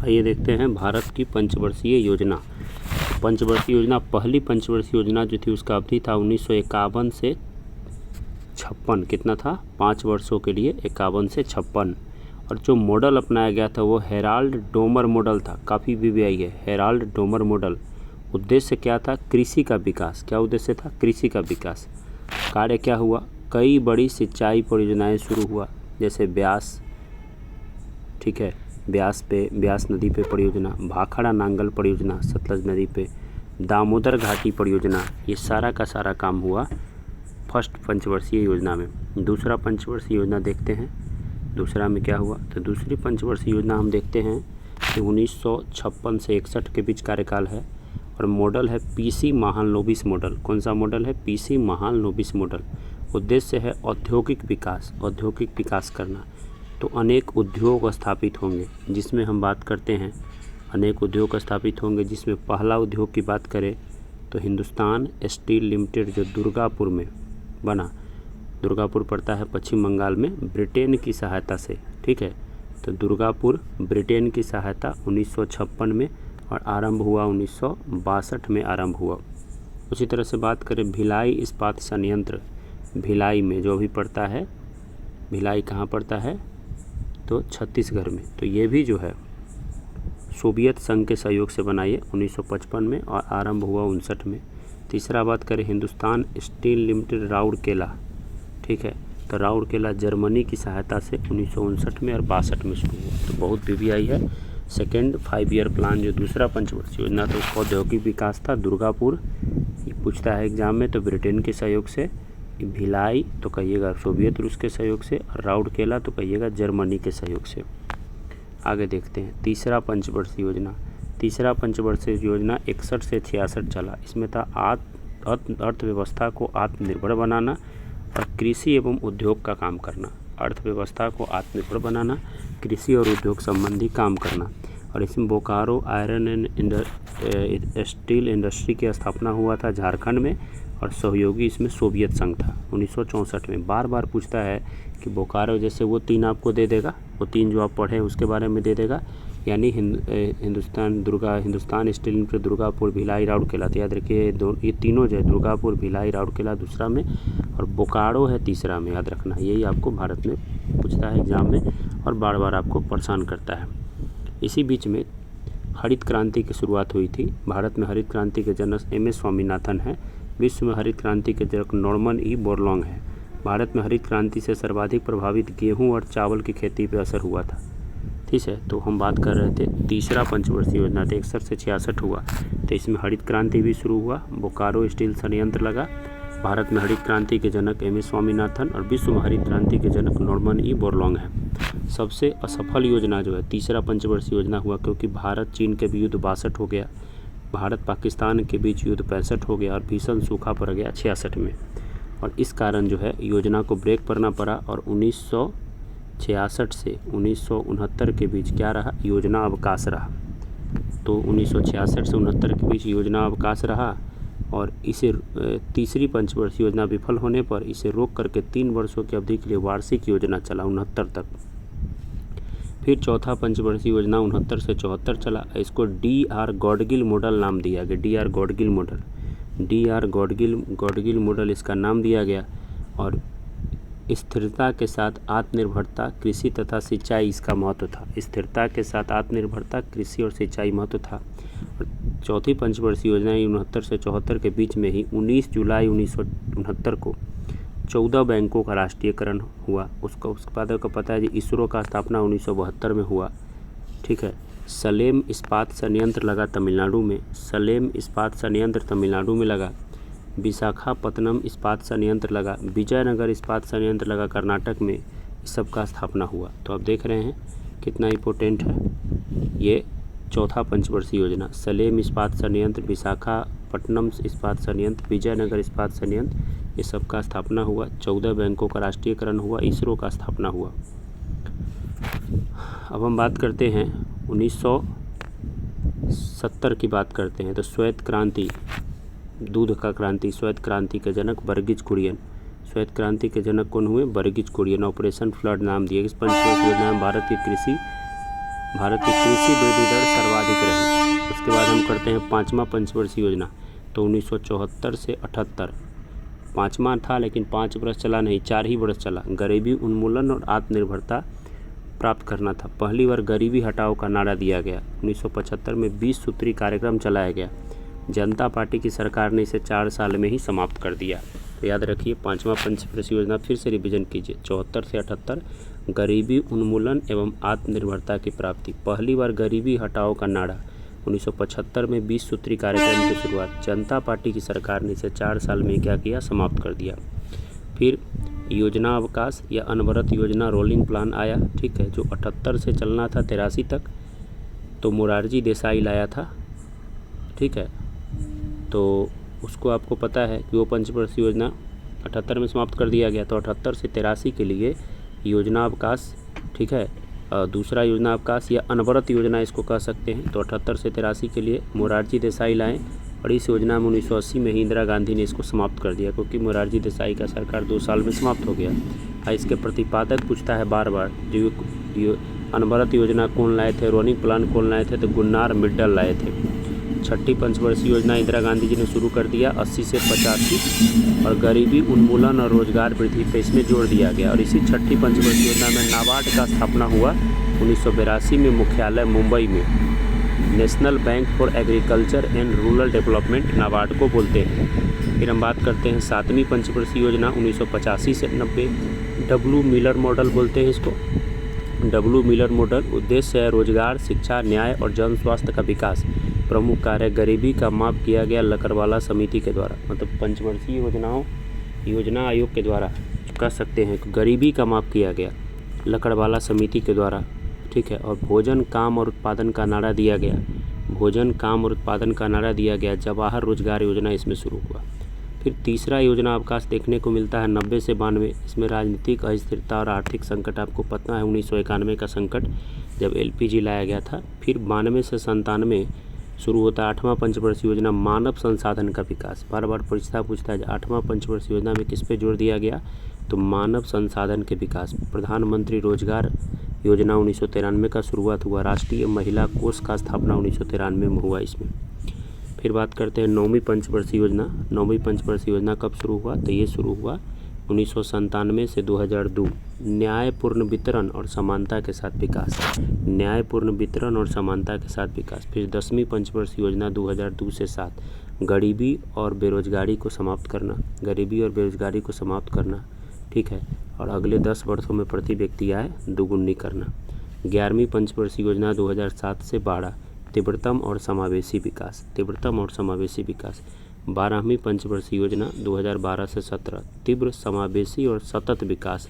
आइए देखते हैं भारत की पंचवर्षीय योजना। पंचवर्षीय योजना, पहली पंचवर्षीय योजना जो थी उसका अवधि था 1951 से 56। कितना था? 5 वर्षों के लिए 51 से 56। और जो मॉडल अपनाया गया था वो हेराल्ड डोमर मॉडल था। काफ़ी वीवीआई है, हेराल्ड डोमर मॉडल। उद्देश्य क्या था? कृषि का विकास। क्या उद्देश्य था? कृषि का विकास। कार्य क्या हुआ? कई बड़ी सिंचाई परियोजनाएं शुरू हुआ, जैसे ब्यास, ठीक है, ब्यास नदी पे परियोजना, भाखड़ा नांगल परियोजना सतलज नदी पे, दामोदर घाटी परियोजना, ये सारा का सारा काम हुआ फर्स्ट पंचवर्षीय योजना में। दूसरा पंचवर्षीय योजना देखते हैं, दूसरा में क्या हुआ। तो दूसरी पंचवर्षीय योजना हम देखते हैं कि 1956 से 61 के बीच कार्यकाल है और मॉडल है पीसी महालनोबिस मॉडल। कौन सा मॉडल है? PC Mahalanobis model. उद्देश्य है औद्योगिक विकास करना। तो अनेक उद्योग स्थापित होंगे, जिसमें हम बात करते हैं अनेक उद्योग स्थापित होंगे, जिसमें पहला उद्योग की बात करें तो हिंदुस्तान स्टील लिमिटेड जो दुर्गापुर में बना। दुर्गापुर पड़ता है पश्चिम बंगाल में, ब्रिटेन की सहायता से, ठीक है। तो दुर्गापुर ब्रिटेन की सहायता 1956 में और आरंभ हुआ 1962 में आरंभ हुआ। उसी तरह से बात करें भिलाई इस्पात संयंत्र, भिलाई में जो भी पड़ता है, भिलाई कहाँ पड़ता है? तो छत्तीसगढ़ में। तो ये भी जो है सोवियत संघ के सहयोग से बनाई है 1955 में और आरंभ हुआ 59 में। तीसरा बात करें हिंदुस्तान स्टील लिमिटेड राउरकेला, ठीक है। तो राउरकेला जर्मनी की सहायता से 1959 में और 62 में शुरू हुआ। तो बहुत वीवीआई है। सेकेंड 5 ईयर प्लान जो दूसरा पंचवर्षीय योजना था उसका औद्योगिक विकास था। दुर्गापुर ये पूछता है एग्जाम में, तो ब्रिटेन के सहयोग से, भिलाई तो कहिएगा सोवियत रूस के सहयोग से, और राउरकेला तो कहिएगा जर्मनी के सहयोग से। आगे देखते हैं तीसरा पंचवर्षीय योजना। तीसरा पंचवर्षीय योजना 61 से 66 चला। इसमें था अर्थव्यवस्था को आत्मनिर्भर बनाना और कृषि एवं उद्योग का काम करना। अर्थव्यवस्था को आत्मनिर्भर बनाना, कृषि और उद्योग संबंधी काम करना। और इसमें Bokaro iron and steel industry की स्थापना हुआ था झारखंड में और सहयोगी इसमें सोवियत संघ था 1964 में। बार बार पूछता है कि बोकारो, जैसे वो 3 आपको दे देगा, वो 3 जो आप पढ़े उसके बारे में दे देगा, यानी हिंदुस्तान स्टील लिमिटेड दुर्गापुर, भिलाई, राउरकेला। तो याद रखिए ये तीनों जो है दुर्गापुर, भिलाई, राउरकेला दूसरा में और बोकारो है तीसरा में, याद रखना। यही आपको भारत में पूछता है एग्जाम में और बार बार आपको परेशान करता है। इसी बीच में हरित क्रांति की शुरुआत हुई थी। भारत में हरित क्रांति के जनक MS स्वामीनाथन है। विश्व में हरित क्रांति के जनक नॉर्मन ई बोरलॉन्ग है। भारत में हरित क्रांति से सर्वाधिक प्रभावित गेहूं और चावल की खेती पर असर हुआ था, ठीक है। तो हम बात कर रहे थे तीसरा पंचवर्षीय योजना था 61 से 66 हुआ। तो इसमें हरित क्रांति भी शुरू हुआ, बोकारो स्टील संयंत्र लगा। भारत में हरित क्रांति के जनक MS स्वामीनाथन और विश्व में हरित क्रांति के जनक नॉर्मन ई बोरलॉन्ग है। सबसे असफल योजना जो है तीसरा पंचवर्षीय योजना हुआ, क्योंकि भारत चीन के भी युद्ध 62 हो गया, भारत पाकिस्तान के बीच युद्ध 65 हो गया और भीषण सूखा पड़ गया 66 में। और इस कारण जो है योजना को ब्रेक करना पड़ा और 1966 से 1969 के बीच क्या रहा? योजना अवकाश रहा। तो 1966 से 69 के बीच योजना अवकाश रहा और इसे तीसरी पंचवर्षीय योजना विफल होने पर इसे रोक करके 3 वर्षों की अवधि के लिए वार्षिक योजना चला 69 तक। फिर चौथा पंचवर्षीय योजना 69 से 74 चला। इसको DR गॉडगिल मॉडल नाम दिया गया, DR Gadgil model, DR Gadgil model इसका नाम दिया गया। और स्थिरता के साथ आत्मनिर्भरता, कृषि तथा सिंचाई इसका महत्व था। स्थिरता के साथ आत्मनिर्भरता, कृषि और सिंचाई महत्व था। और चौथी पंचवर्षीय योजना 69 से 74 के बीच में ही 19 जुलाई 1969 को 14 बैंकों का राष्ट्रीयकरण हुआ। उसको पता है जी, इसरो का स्थापना 1972 में हुआ, ठीक है। सलेम इस्पात संयंत्र लगा तमिलनाडु में, सलेम इस्पात संयंत्र तमिलनाडु में लगा। विशाखापत्तनम इस्पात संयंत्र लगा, विजयनगर इस्पात संयंत्र लगा कर्नाटक में। इस सब का स्थापना हुआ। तो आप देख रहे हैं कितना इम्पोर्टेंट है ये चौथा पंचवर्षीय योजना। सलेम इस्पात संयंत्र, विशाखापट्टनम इस्पात संयंत्र, विजयनगर इस्पात संयंत्र, ये सब का स्थापना हुआ। 14 बैंकों का राष्ट्रीयकरण हुआ, इसरो का स्थापना हुआ। अब हम बात करते हैं 1970 की बात करते हैं। तो श्वेत क्रांति, दूध का क्रांति, श्वेत क्रांति के जनक वर्गीज कुरियन। श्वेत क्रांति के जनक कौन हुए? वर्गीज कुरियन। ऑपरेशन फ्लड नाम दिए। इस पंचवर्षीय योजना में भारत की कृषि भारत की कृषि वृद्धि दर सर्वाधिक रही। उसके बाद हम करते हैं पाँचवा पंचवर्षीय योजना, तो 1974 से 78, पाँचवा था लेकिन 5 वर्ष चला नहीं, 4 ही वर्ष चला। गरीबी उन्मूलन और आत्मनिर्भरता प्राप्त करना था। पहली बार गरीबी हटाओ का नारा दिया गया। 1975 में 20 सूत्री कार्यक्रम चलाया गया। जनता पार्टी की सरकार ने इसे 4 साल में ही समाप्त कर दिया। तो याद रखिए, पाँचवा पंचवर्षीय योजना फिर से रिवीजन कीजिए। 74 से 78, गरीबी उन्मूलन एवं आत्मनिर्भरता की प्राप्ति। पहली बार गरीबी हटाओ का नारा। 1975 में 20 सूत्री कार्यक्रम की शुरुआत। जनता पार्टी की सरकार ने इसे 4 साल में क्या किया, समाप्त कर दिया। फिर योजना अवकाश या अनवरत योजना रोलिंग प्लान आया, ठीक है, जो 78 से चलना था 83 तक, तो मोरारजी देसाई लाया था, ठीक है। तो उसको आपको पता है कि वो पंचवर्षीय योजना 78 में समाप्त कर दिया गया। तो 78 से 83 के लिए योजना अवकाश, ठीक है, दूसरा योजना अवकाश या अनवरत योजना इसको कह सकते हैं। तो 78 से 83 के लिए मोरारजी देसाई लाएँ और इस योजना में 1980 में ही इंदिरा गांधी ने इसको समाप्त कर दिया, क्योंकि मोरारजी देसाई का सरकार 2 साल में समाप्त हो गया। इसके प्रतिपादक पूछता है बार बार, जो अनवरत योजना कौन लाए थे, रोलिंग प्लान कौन लाए थे, तो गुन्नार मिड्डल लाए थे। छठी पंचवर्षीय योजना इंदिरा गांधी जी ने शुरू कर दिया 80 से 85, और गरीबी उन्मूलन और रोजगार वृद्धि पे इसमें जोर दिया गया। और इसी छठी पंचवर्षीय योजना में नाबार्ड का स्थापना हुआ 1982 में, मुख्यालय मुंबई में। National bank for agriculture and rural development NABARD को बोलते हैं। फिर हम बात करते हैं सातवीं पंचवर्षीय योजना 1985 से 90, डब्ल्यू मिलर मॉडल बोलते हैं इसको। डब्ल्यू मिलर मॉडल उद्देश्य है रोजगार, शिक्षा, न्याय और जन स्वास्थ्य का विकास। प्रमुख कार्य गरीबी का माप किया गया लकड़वाला समिति के द्वारा। मतलब पंचवर्षीय योजना आयोग के द्वारा कह सकते हैं कि गरीबी का माप किया गया लकड़वाला समिति के द्वारा, ठीक है। और भोजन, काम और उत्पादन का नारा दिया गया। भोजन, काम और उत्पादन का नारा दिया गया। जवाहर रोजगार योजना इसमें शुरू हुआ। फिर तीसरा योजना अवकाश देखने को मिलता है 90 से 92। इसमें राजनीतिक अस्थिरता और आर्थिक संकट आपको पता है, 1991 का संकट जब LPG लाया गया था। फिर 92 से 97 शुरू होता है आठवां पंचवर्षीय योजना, मानव संसाधन का विकास। बार बार परीक्षा पूछता है आठवां पंचवर्षीय योजना में किस पे जोर दिया गया, तो मानव संसाधन के विकास। प्रधानमंत्री रोजगार योजना 1993 का शुरुआत हुआ। राष्ट्रीय महिला कोष का स्थापना 1993 में हुआ इसमें। फिर बात करते हैं नौवीं पंचवर्षीय योजना। नौवीं पंचवर्षीय योजना कब शुरू हुआ, तो ये शुरू हुआ 1997 से 2002। न्यायपूर्ण वितरण और समानता के साथ विकास। न्यायपूर्ण वितरण और समानता के साथ विकास। फिर 10वीं पंचवर्षीय योजना 2002 से 7, गरीबी और बेरोजगारी को समाप्त करना। गरीबी और बेरोजगारी को समाप्त करना, ठीक है, और अगले 10 वर्षों में प्रति व्यक्ति आय दोगुनी करना। 11वीं पंचवर्षीय योजना 2007 से 12, तीव्रतम और समावेशी विकास। तीव्रतम और समावेशी विकास। 12वीं पंचवर्षीय योजना 2012 से 17, तीव्र समावेशी और सतत विकास।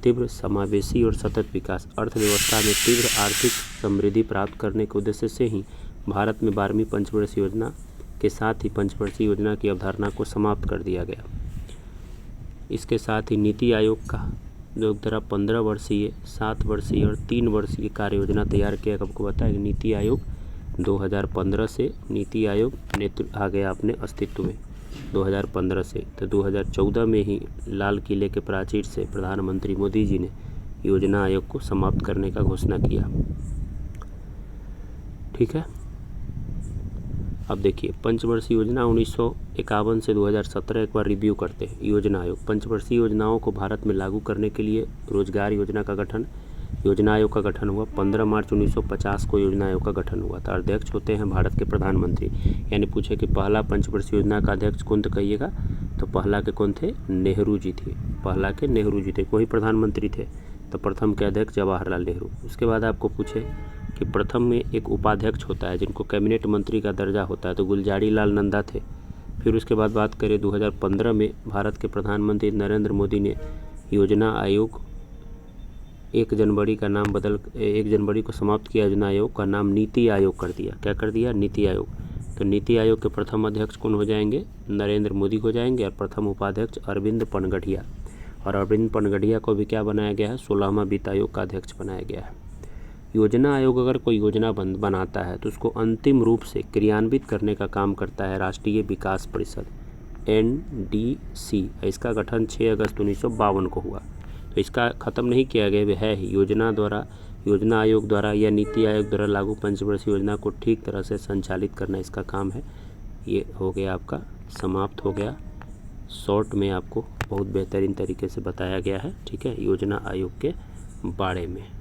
तीव्र समावेशी और सतत विकास। अर्थव्यवस्था में तीव्र आर्थिक समृद्धि प्राप्त करने के उद्देश्य से ही भारत में 12वीं पंचवर्षीय योजना के साथ ही पंचवर्षीय योजना की अवधारणा को समाप्त कर दिया गया। इसके साथ ही नीति आयोग का जो द्वारा 15 वर्षीय, 7 वर्षीय और 3 वर्षीय कार्य योजना तैयार किया। आपको पता है कि नीति आयोग 2015 से नीति आयोग आ गया अपने अस्तित्व में 2015 से। तो 2014 में ही लाल किले के प्राचीर से प्रधानमंत्री मोदी जी ने योजना आयोग को समाप्त करने का घोषणा किया, ठीक है। अब देखिए पंचवर्षीय योजना 1951 से 2017 एक बार रिव्यू करते हैं। योजना आयोग। पंचवर्षीय योजनाओं को भारत में लागू करने के लिए रोजगार योजना का गठन, योजना आयोग का गठन हुआ। 15 मार्च 1950 को योजना आयोग का गठन हुआ था। अध्यक्ष होते हैं भारत के प्रधानमंत्री। यानी पूछे कि पहला पंचवर्षीय योजना का अध्यक्ष कौन तो कहिएगा, तो पहला के कौन थे, नेहरू जी थे। पहला के नेहरू जी थे, वही प्रधानमंत्री थे। तो प्रथम के अध्यक्ष जवाहरलाल नेहरू। उसके बाद आपको पूछे कि प्रथम में एक उपाध्यक्ष होता है जिनको कैबिनेट मंत्री का दर्जा होता है, तो गुलजारी लाल नंदा थे। फिर उसके बाद बात करें 2015 में भारत के प्रधानमंत्री नरेंद्र मोदी ने योजना आयोग 1 जनवरी को समाप्त किया। योजना आयोग का नाम नीति आयोग कर दिया। क्या कर दिया, नीति आयोग। तो नीति आयोग के प्रथम अध्यक्ष कौन हो जाएंगे, नरेंद्र मोदी हो जाएंगे। और प्रथम उपाध्यक्ष अरविंद पनगढ़िया। और अरविंद पनगढ़िया को भी क्या बनाया गया है, 16वां वित्त आयोग का अध्यक्ष बनाया गया है। योजना आयोग अगर कोई योजना बनाता है तो उसको अंतिम रूप से क्रियान्वित करने का काम करता है राष्ट्रीय विकास परिषद, NDC। इसका गठन 6 अगस्त 1952 को हुआ। तो इसका ख़त्म नहीं किया गया है ही। योजना द्वारा योजना आयोग द्वारा या नीति आयोग द्वारा लागू पंचवर्षीय योजना को ठीक तरह से संचालित करना इसका काम है। ये हो गया आपका, समाप्त हो गया। शॉर्ट में आपको बहुत बेहतरीन तरीके से बताया गया है, ठीक है, योजना आयोग के बारे में।